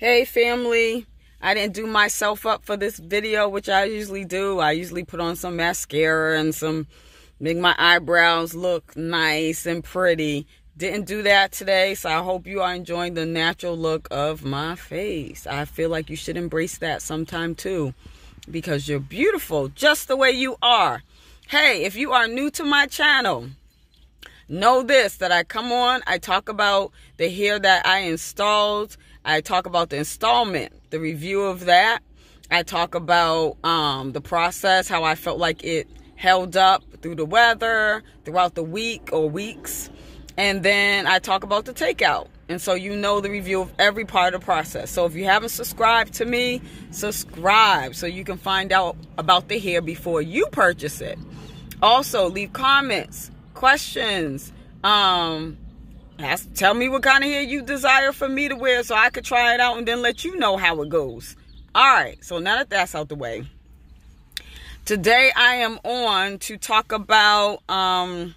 Hey family, I didn't do myself up for this video, which I usually do. I usually put on some mascara and make my eyebrows look nice and pretty. Didn't do that today, so I hope you are enjoying the natural look of my face. I feel like you should embrace that sometime too, because you're beautiful just the way you are. Hey, if you are new to my channel, know this, that I come on, I talk about the hair that I installed. I talk about the installment, the review of that. I talk about the process, how I felt like it held up through the weather, throughout the week or weeks. And then I talk about the takeout. And so you know the review of every part of the process. So if you haven't subscribed to me, subscribe so you can find out about the hair before you purchase it. Also, leave comments, questions, tell me what kind of hair you desire for me to wear so I could try it out and then let you know how it goes. Alright, so now that that's out the way, today I am on to talk about the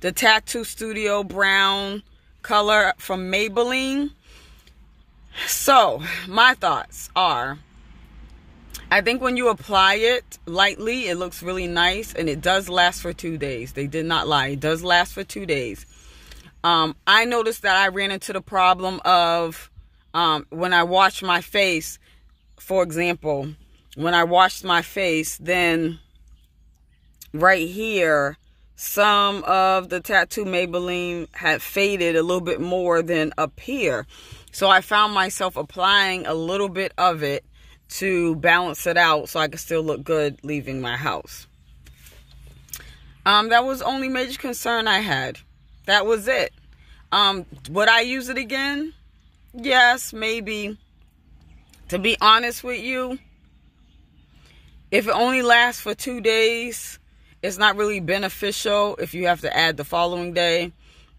Tatoo Studio Brown color from Maybelline. So, my thoughts are, I think when you apply it lightly, it looks really nice, and it does last for 2 days. They did not lie. It does last for 2 days. I noticed that I ran into the problem of when I washed my face, for example, when I washed my face, then right here, some of the Tatoo Maybelline had faded a little bit more than up here. So I found myself applying a little bit of it to balance it out so I could still look good leaving my house. That was the only major concern I had. That was it. Would I use it again? Yes, maybe. To be honest with you, if it only lasts for 2 days, it's not really beneficial if you have to add the following day.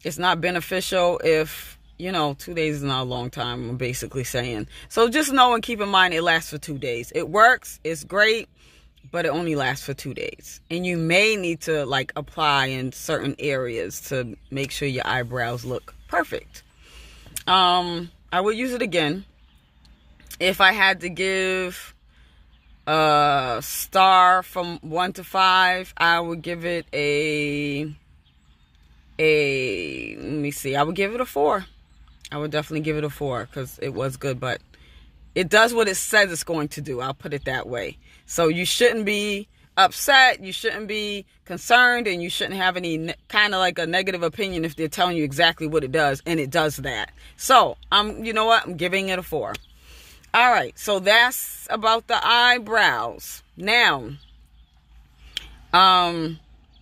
It's not beneficial if, 2 days is not a long time, I'm basically saying. So just know and keep in mind it lasts for 2 days. It works, it's great, but it only lasts for 2 days. And you may need to apply in certain areas to make sure your eyebrows look perfect. I would use it again. If I had to give a star from 1 to 5, I would give it let me see, I would give it a 4. I would definitely give it a 4 because it was good, but it does what it says it's going to do. I'll put it that way. So you shouldn't be upset. You shouldn't be concerned. And you shouldn't have any kind of a negative opinion if they're telling you exactly what it does. And it does that. So, you know what? I'm giving it a 4. All right. So that's about the eyebrows. Now,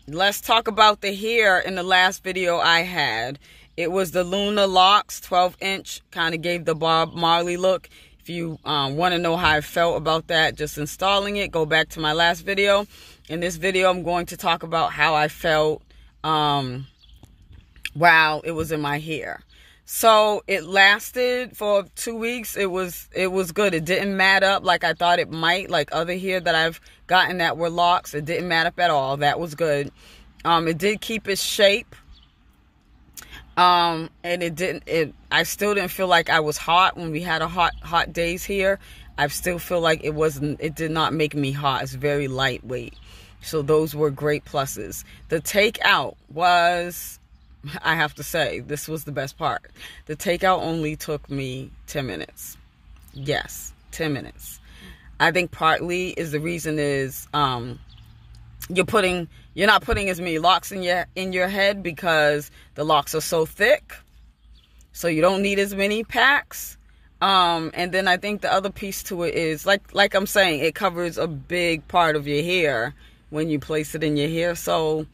let's talk about the hair in the last video I had. It was the Luna Locks 12-inch. Kind of gave the Bob Marley look. If you want to know how I felt about that, just installing it, go back to my last video. In this video, I'm going to talk about how I felt while it was in my hair. So it lasted for 2 weeks. It was good. It didn't mat up like I thought it might, like other hair that I've gotten that were locks. It didn't mat up at all. That was good. It did keep its shape. And I still didn't feel like I was hot when we had a hot days here. I still feel like it did not make me hot. It's very lightweight. So those were great pluses. The takeout was, I have to say, this was the best part. The takeout only took me 10 minutes. Yes, 10 minutes. I think partly is the reason is, you're not putting as many locks in your head because the locks are so thick. So you don't need as many packs. And then I think the other piece to it is, like I'm saying, it covers a big part of your hair when you place it in your hair. So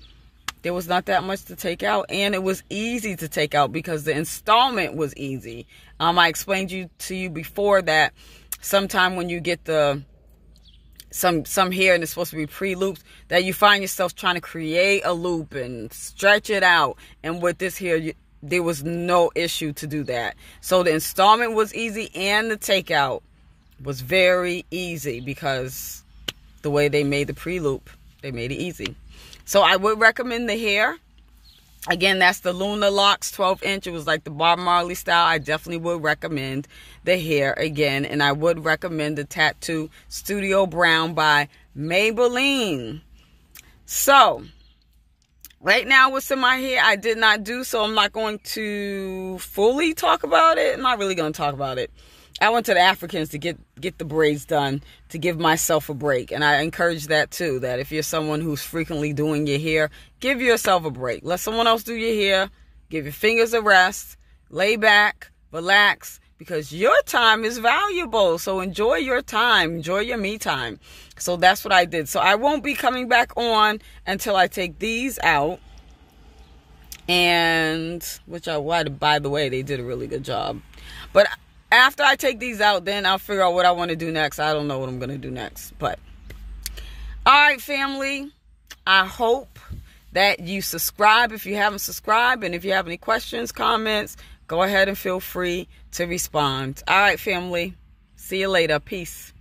there was not that much to take out. And it was easy to take out because the installment was easy. I explained to you before that sometime when you get some hair and it's supposed to be pre-looped, that you find yourself trying to create a loop and stretch it out. And with this hair, there was no issue to do that. So the installment was easy and the takeout was very easy because the way they made the pre-loop, they made it easy. So I would recommend the hair. Again, that's the Luna Locks 12-inch. It was like the Bob Marley style. I definitely would recommend the hair again. And I would recommend the Tatoo Studio Brown by Maybelline. So, right now what's in my hair, I did not do, so I'm not going to fully talk about it. I'm not really going to talk about it. I went to the Africans to get the braids done, to give myself a break. And I encourage that too, that if you're someone who's frequently doing your hair, give yourself a break. Let someone else do your hair. Give your fingers a rest. Lay back. Relax. Because your time is valuable. So enjoy your time. Enjoy your me time. So that's what I did. So I won't be coming back on until I take these out. And, by the way, they did a really good job. But after I take these out, then I'll figure out what I want to do next. I don't know what I'm going to do next. But, all right, family. I hope that you subscribe if you haven't subscribed. And if you have any questions, comments, go ahead and feel free to respond. All right, family. See you later. Peace.